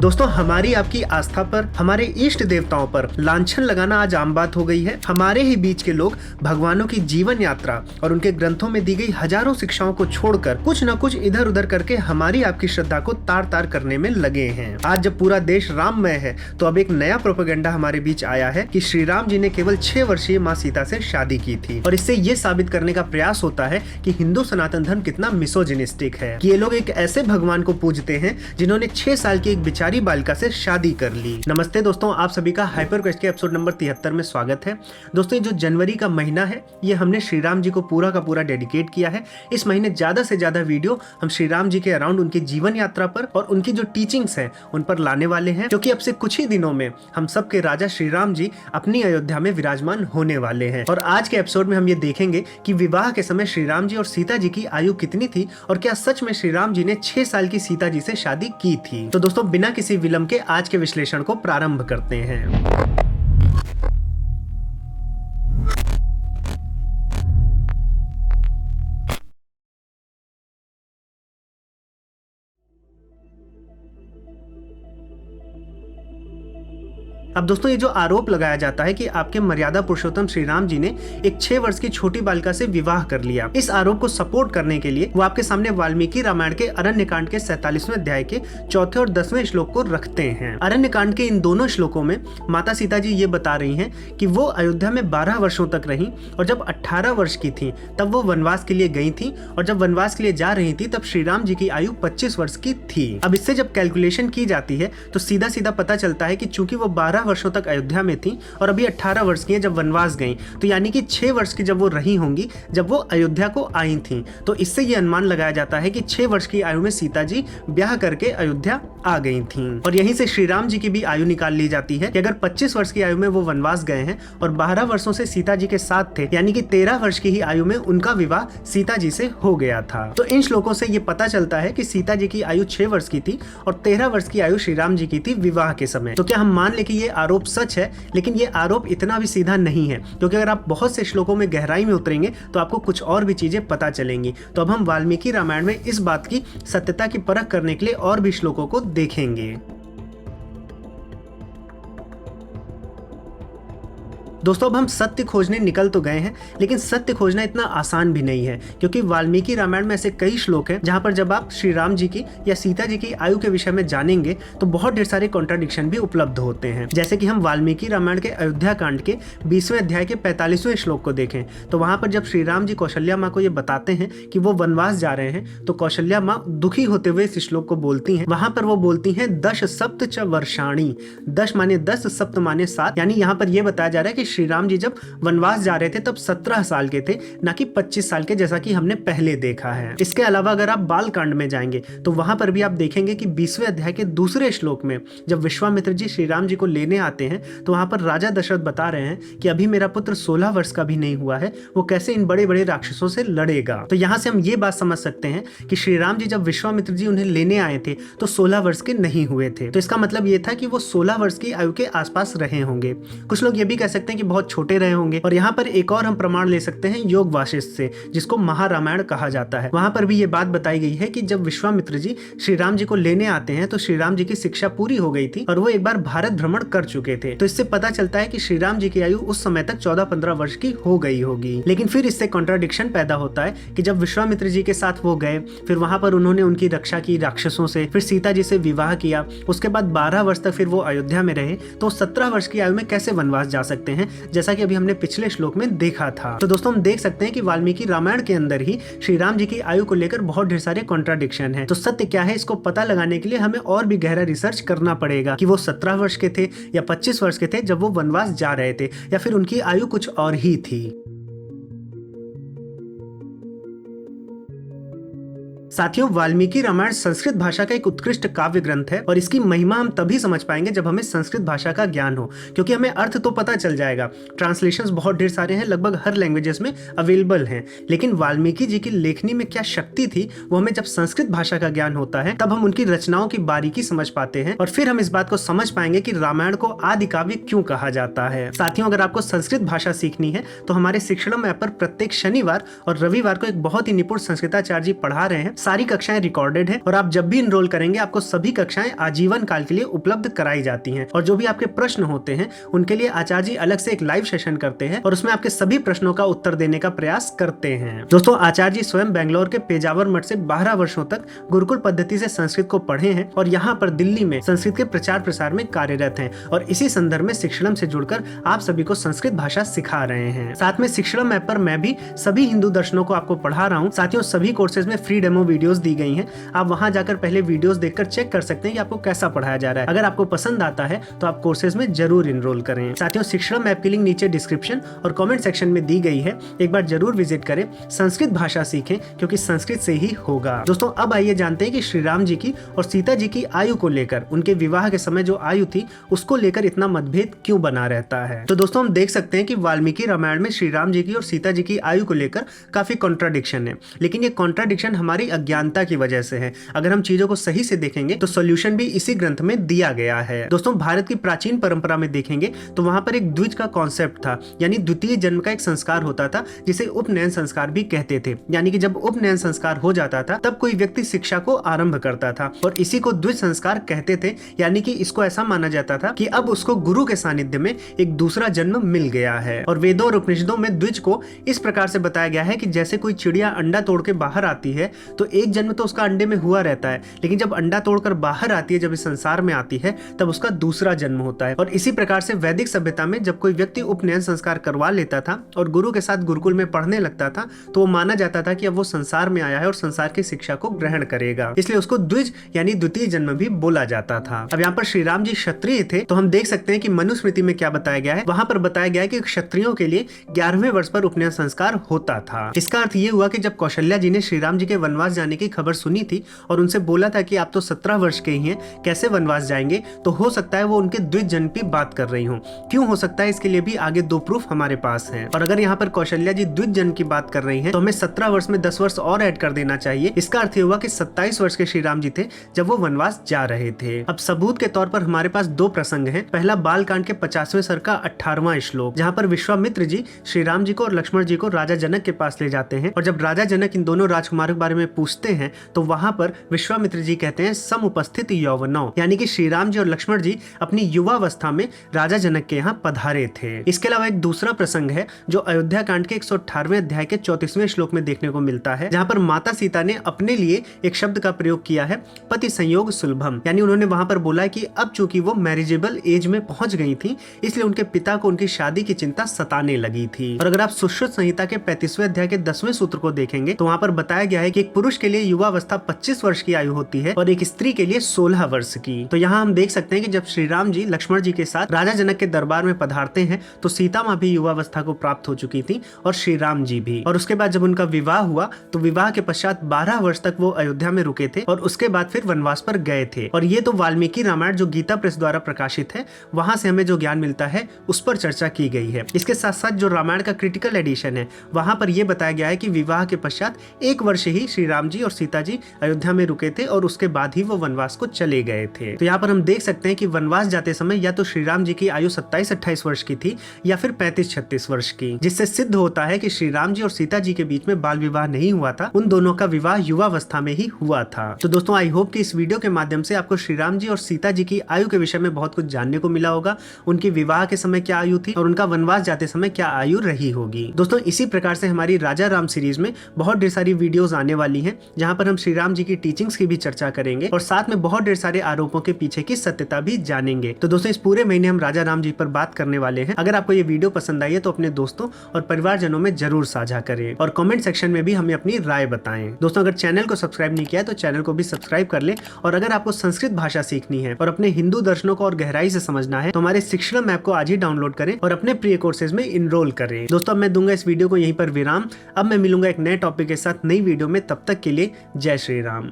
दोस्तों, हमारी आपकी आस्था पर, हमारे इष्ट देवताओं पर लांछन लगाना आज आम बात हो गई है। हमारे ही बीच के लोग भगवानों की जीवन यात्रा और उनके ग्रंथों में दी गई हजारों शिक्षाओं को छोड़कर कुछ न कुछ इधर उधर करके हमारी आपकी श्रद्धा को तार तार करने में लगे हैं। आज जब पूरा देश राममय है तो अब एक नया प्रोपेगेंडा हमारे बीच आया है कि श्री राम जी ने केवल 6 वर्षीय माँ सीता से शादी की थी और इससे ये साबित करने का प्रयास होता है कि हिंदू सनातन धर्म कितना मिसोजिनिस्टिक है, कि ये लोग एक ऐसे भगवान को पूजते हैं जिन्होंने 6 साल की एक बेचारी बालिका से शादी कर ली। नमस्ते दोस्तों, आप सभी का हाइपर क्वेस्ट के एपिसोड नंबर 73 में स्वागत है। दोस्तों, ये जो जनवरी का महीना है ये हमने श्री राम जी को पूरा का पूरा डेडिकेट किया है। इस महीने ज्यादा से ज्यादा वीडियो हम श्री राम जी के अराउंड उनकी जीवन यात्रा पर और उनकी जो टीचिंग्स हैं उन पर लाने वाले हैं, क्योंकि अब से कुछ ही दिनों में हम सबके राजा श्री राम जी अपनी अयोध्या में विराजमान होने वाले हैं। और आज के एपिसोड में हम ये देखेंगे कि विवाह के समय श्री राम जी और सीता जी की आयु कितनी थी और क्या सच में श्री राम जी ने 6 साल की सीता जी से शादी की थी। तो दोस्तों, बिना किसी विलंब के आज के विश्लेषण को प्रारंभ करते हैं। अब दोस्तों, ये जो आरोप लगाया जाता है कि आपके मर्यादा पुरुषोत्तम श्री राम जी ने एक 6 वर्ष की छोटी बालिका से विवाह कर लिया, इस आरोप को सपोर्ट करने के लिए वो आपके सामने वाल्मीकि रामायण के अरण्यकांड के 47वें अध्याय के 4थे और 10वें श्लोक को रखते हैं। अरण्यकांड के इन दोनों श्लोकों में माता सीता जी ये बता रही हैं कि वो अयोध्या में 12 वर्षों तक रही और जब 18 वर्ष की थी तब वो वनवास के लिए गई थी और जब वनवास के लिए जा रही थी तब श्री राम जी की आयु 25 वर्ष की थी। अब इससे जब कैलकुलेशन की जाती है तो सीधा सीधा पता चलता है कि चूंकि वो 12 वर्षों तक अयोध्या में थी और अभी 18 वर्ष की है जब वनवास गई, तो यानी कि 6 वर्ष की जब वो रही होंगी जब वो अयोध्या को आई थी। तो इससे ये अनुमान लगाया जाता है कि 6 वर्ष की आयु में सीता जी ब्याह करके अयोध्या आ गई थी। और यहीं से श्री राम जी की भी आयु निकाल ली जाती है कि अगर 25 वर्ष की आयु में वो वनवास गए हैं और 12 वर्षों से सीता जी के साथ थे, यानी कि 13 वर्ष की ही आयु में उनका विवाह सीता जी से हो गया था। तो इन श्लोकों से ये पता चलता है कि सीता जी की आयु 6 वर्ष की थी और 13 वर्ष की आयु श्री राम जी की थी विवाह के समय। तो क्या हम मान ले कि ये आरोप सच है? लेकिन ये आरोप इतना भी सीधा नहीं है, क्योंकि अगर आप बहुत से श्लोकों में गहराई में उतरेंगे तो आपको कुछ और भी चीजें पता चलेंगी। तो अब हम वाल्मीकि रामायण में इस बात की सत्यता की परख करने के लिए और भी श्लोकों को देखेंगे। दोस्तों, अब हम सत्य खोजने निकल तो गए हैं, लेकिन सत्य खोजना इतना आसान भी नहीं है, क्योंकि वाल्मीकि रामायण में ऐसे कई श्लोक हैं जहां पर जब आप श्री राम जी की या सीता जी की आयु के विषय में जानेंगे तो बहुत ढेर सारे कॉन्ट्राडिक्शन भी उपलब्ध होते हैं। जैसे कि हम वाल्मीकि रामायण के अयोध्या कांड के 20वें अध्याय के 45वें श्लोक को देखें तो वहां पर जब श्री राम जी कौशल्या माँ को ये बताते हैं कि वो वनवास जा रहे हैं तो कौशल्या माँ दुखी होते हुए इस श्लोक को बोलती हैं। वहां पर वो बोलती हैं 10 सप्त च वर्षाणी। 10 माने 10, सप्त माने 7, यानी यहाँ पर यह बताया जा रहा है कि श्री राम जी जब वनवास जा रहे थे तब 17 साल के थे, ना कि 25 साल के, जैसा कि हमने पहले देखा है। इसके अलावा अगर आप बाल कांड में जाएंगे तो वहां पर भी आप देखेंगे कि 20वें अध्याय के दूसरे श्लोक में जब विश्वामित्र जी श्री राम जी को लेने आते हैं तो वहां पर राजा दशरथ बता रहे हैं कि अभी मेरा पुत्र 16 वर्ष का भी नहीं हुआ है, वो कैसे इन बड़े बड़े राक्षसों से लड़ेगा। तो यहां से हम ये बात समझ सकते हैं कि श्री राम जी जब विश्वामित्र जी उन्हें लेने आए थे तो 16 वर्ष के नहीं हुए थे। तो इसका मतलब ये था कि वो 16 वर्ष की आयु के आसपास रहे होंगे। कुछ लोग ये भी कह सकते हैं कि बहुत छोटे रहे होंगे। और यहाँ पर एक और हम प्रमाण ले सकते हैं योग वाशिष्ठ से, जिसको महारामायण कहा जाता है। वहां पर भी ये बात बताई गई है कि जब विश्वामित्र जी श्री राम जी को लेने आते हैं तो श्री राम जी की शिक्षा पूरी हो गई थी और वो एक बार भारत भ्रमण कर चुके थे। तो इससे पता चलता है कि श्री राम जी की आयु उस समय तक 14-15 वर्ष की हो गई होगी। लेकिन फिर इससे कॉन्ट्राडिक्शन पैदा होता है कि जब विश्वामित्र जी के साथ वो गए, फिर वहां पर उन्होंने उनकी रक्षा की राक्षसों से, फिर सीता जी से विवाह किया, उसके बाद 12 वर्ष तक फिर वो अयोध्या में रहे, तो 17 वर्ष की आयु में कैसे वनवास जा सकते हैं, जैसा कि अभी हमने पिछले श्लोक में देखा था। तो दोस्तों, हम देख सकते हैं कि वाल्मीकि रामायण के अंदर ही श्री राम जी की आयु को लेकर बहुत ढेर सारे कॉन्ट्राडिक्शन हैं। तो सत्य क्या है, इसको पता लगाने के लिए हमें और भी गहरा रिसर्च करना पड़ेगा कि वो 17 वर्ष के थे या 25 वर्ष के थे जब वो वनवास जा रहे थे, या फिर उनकी आयु कुछ और ही थी। साथियों, वाल्मीकि रामायण संस्कृत भाषा का एक उत्कृष्ट काव्य ग्रंथ है और इसकी महिमा हम तभी समझ पाएंगे जब हमें संस्कृत भाषा का ज्ञान हो, क्योंकि हमें अर्थ तो पता चल जाएगा। ट्रांसलेशंस बहुत ढेर सारे हैं, लगभग हर लैंग्वेजेस में अवेलेबल हैं, लेकिन वाल्मीकि जी की लेखनी में क्या शक्ति थी वो हमें जब संस्कृत भाषा का ज्ञान होता है तब हम उनकी रचनाओं की बारीकी समझ पाते हैं और फिर हम इस बात को समझ पाएंगे कि रामायण को आदि काव्य क्यों कहा जाता है। साथियों, अगर आपको संस्कृत भाषा सीखनी है तो हमारे शिक्षणम ऐप पर प्रत्येक शनिवार और रविवार को एक बहुत ही निपुण संस्कृताचार्य जी पढ़ा रहे हैं। सारी कक्षाएं रिकॉर्डेड है और आप जब भी इनरोल करेंगे आपको सभी कक्षाएं आजीवन काल के लिए उपलब्ध कराई जाती हैं। और जो भी आपके प्रश्न होते हैं उनके लिए आचार्य जी अलग से एक लाइव सेशन करते हैं और उसमें आपके सभी प्रश्नों का उत्तर देने का प्रयास करते हैं। दोस्तों, आचार्य जी स्वयं बेंगलोर के पेजावर मठ से 12 वर्षों तक गुरुकुल पद्धति से संस्कृत को पढ़े हैं और यहाँ पर दिल्ली में संस्कृत के प्रचार प्रसार में कार्यरत हैं और इसी संदर्भ में शिक्षणम से जुड़कर आप सभी को संस्कृत भाषा सिखा रहे हैं। साथ में शिक्षणम ऐप पर मैं भी सभी हिंदू दर्शनों को आपको पढ़ा रहा हूँ। साथियों, सभी कोर्सेज में फ्री डेमो वीडियोस दी गई हैं। आप वहां जाकर पहले वीडियोस देखकर चेक कर सकते हैं कि आपको कैसा पढ़ाया जा रहा है। अगर आपको पसंद आता है तो आप कोर्सेज में जरूर इनरोल करें। साथियों, शिक्षणम ऐप की लिंक नीचे डिस्क्रिप्शन और कमेंट सेक्शन में दी गई है, एक बार जरूर विजिट करें। संस्कृत भाषा सीखें क्योंकि संस्कृत से ही होगा। दोस्तों, अब आइए जानते हैं कि श्री राम जी की और सीता जी की आयु को लेकर, उनके विवाह के समय जो आयु थी उसको लेकर इतना मतभेद क्यों बना रहता है। तो दोस्तों, हम देख सकते हैं कि वाल्मीकि रामायण में श्री राम जी की और सीता जी की आयु को लेकर काफी कॉन्ट्राडिक्शन है, लेकिन ये कॉन्ट्राडिक्शन हमारी अज्ञानता की वजह से है। अगर हम चीजों को सही से देखेंगे तो सोल्यूशन भी इसी ग्रंथ में दिया गया है। दोस्तों, भारत की प्राचीन परंपरा में देखेंगे तो वहां पर एक द्विज का कॉन्सेप्ट था, यानी द्वितीय जन्म का एक संस्कार होता था जिसे उपनयन संस्कार भी कहते थे। यानी कि जब उपनयन संस्कार हो जाता था तब कोई व्यक्ति शिक्षा को आरंभ करता था और इसी को द्विज संस्कार कहते थे। यानी कि इसको ऐसा माना जाता था कि अब उसको गुरु के सानिध्य में एक दूसरा जन्म मिल गया है। और वेदों और उपनिषदों में द्विज को इस प्रकार से बताया गया है कि जैसे कोई चिड़िया अंडा तोड़ के बाहर आती है तो एक जन्म तो उसका अंडे में हुआ रहता है, लेकिन जब अंडा तोड़कर बाहर आती है, जब इस संसार में आती है, तब उसका दूसरा जन्म होता है। और इसी प्रकार से वैदिक सभ्यता में जब कोई व्यक्ति उपनयन संस्कार करवा लेता था और गुरु के साथ गुरुकुल में पढ़ने लगता था तो वो माना जाता था कि अब वो संसार में आया है और संसार की शिक्षा को ग्रहण करेगा, इसलिए उसको द्विज यानी द्वितीय जन्म भी बोला जाता था। अब यहाँ पर श्री राम जी क्षत्रिय थे तो हम देख सकते हैं कि मनुस्मृति में क्या बताया गया है। वहां पर बताया गया है कि क्षत्रियों के लिए 11वें वर्ष पर उपनयन संस्कार होता था। इसका अर्थ ये हुआ कि जब कौशल्या जी ने श्री राम जी के वनवास जाने की खबर सुनी थी और उनसे बोला था कि आप तो 17 वर्ष के ही हैं, कैसे वनवास जाएंगे, तो हो सकता है वो उनके द्विज जन्म की बात कर रही हूँ। क्यों हो सकता है, इसके लिए भी आगे 2 प्रूफ हमारे पास हैं। और अगर यहाँ पर कौशल्या जी द्विज जन्म की बात कर रही हैं तो हमें 17 वर्ष में 10 वर्ष और ऐड कर देना चाहिए। इसका अर्थ ये हुआ कि 27 वर्ष के श्री राम जी थे जब वो वनवास जा रहे थे। अब सबूत के तौर पर हमारे पास 2 प्रसंग हैं। पहला बालकांड के 50वें सर्ग का 18वां श्लोक, जहाँ पर विश्वामित्र जी श्री राम जी को और लक्ष्मण जी को राजा जनक के पास ले जाते हैं और जब राजा जनक इन दोनों राजकुमारों के बारे में पूछते हैं तो वहां पर विश्वामित्र जी कहते हैं समुपस्थित यौवनौ, यानी कि श्री राम जी और लक्ष्मण जी अपनी युवावस्था में राजा जनक के यहाँ पधारे थे। इसके अलावा एक दूसरा प्रसंग है जो अयोध्या कांड के 118वें अध्याय के 34वें श्लोक में देखने को मिलता है, जहाँ पर माता सीता ने अपने लिए एक शब्द का प्रयोग किया है, पति संयोग सुलभम, यानी उन्होंने वहां पर बोला है कि अब चूंकि वो मैरिजेबल एज में पहुंच गई थी इसलिए उनके पिता को उनकी शादी की चिंता सताने लगी थी। और अगर आप सुश्रुत संहिता के 35वें अध्याय के 10वें सूत्र को देखेंगे तो वहां पर बताया गया है कि एक पुरुष के लिए युवावस्था 25 वर्ष की आयु होती है और एक स्त्री के लिए 16 वर्ष की। तो यहाँ हम देख सकते हैं कि जब श्री राम जी लक्ष्मण जी के साथ राजा जनक के दरबार में पधारते हैं तो सीता माँ भी युवावस्था को प्राप्त हो चुकी थी और श्री राम जी भी। और उसके बाद जब उनका विवाह हुआ तो विवाह के पश्चात 12 वर्ष तक वो अयोध्या में रुके थे और उसके बाद फिर वनवास पर गए थे। और ये तो वाल्मीकि रामायण जो गीता प्रेस द्वारा प्रकाशित है वहां से हमें जो ज्ञान मिलता है उस पर चर्चा की गई है। इसके साथ साथ जो रामायण का क्रिटिकल एडिशन है वहां पर यह बताया गया है कि विवाह के पश्चात 1 वर्ष ही श्री राम जी और सीता जी अयोध्या में रुके थे और उसके बाद ही वो वनवास को चले गए थे। तो यहाँ पर हम देख सकते हैं कि वनवास जाते समय या तो श्री राम जी की आयु 27-28 वर्ष की थी या फिर 35-36 वर्ष की, जिससे सिद्ध होता है कि श्री राम जी और सीता जी के बीच में बाल विवाह नहीं हुआ था, उन दोनों का विवाह युवावस्था में ही हुआ था। तो दोस्तों, आई होप कि इस वीडियो के माध्यम से आपको श्री राम जी और सीता जी की आयु के विषय में बहुत कुछ जानने को मिला होगा। उनकी विवाह के समय क्या आयु थी और उनका वनवास जाते समय क्या आयु रही होगी। दोस्तों, इसी प्रकार से हमारी राजा राम सीरीज में बहुत ढेर सारी वीडियोस आने वाली हैं जहां पर हम श्री राम जी की टीचिंग्स की भी चर्चा करेंगे और साथ में बहुत ढेर सारे आरोपों के पीछे की सत्यता भी जानेंगे। तो दोस्तों, इस पूरे महीने हम राजा राम जी पर बात करने वाले हैं। अगर आपको ये वीडियो पसंद आई है तो अपने दोस्तों और परिवारजनों में जरूर साझा करें और कमेंट सेक्शन में भी हमें अपनी राय बताएं। दोस्तों, अगर चैनल को सब्सक्राइब नहीं किया है तो चैनल को भी सब्सक्राइब कर ले। और अगर आपको संस्कृत भाषा सीखनी है और अपने हिंदू दर्शनों को और गहराई से समझना है तो हमारे शिक्षणम ऐप को आज ही डाउनलोड करें और अपने प्रिय कोर्सेज में इनरोल करें। दोस्तों, अब मैं दूंगा इस वीडियो को यहीं पर विराम। अब मैं मिलूंगा एक नए टॉपिक के साथ नई वीडियो में, तब तक के लिए जय श्री राम।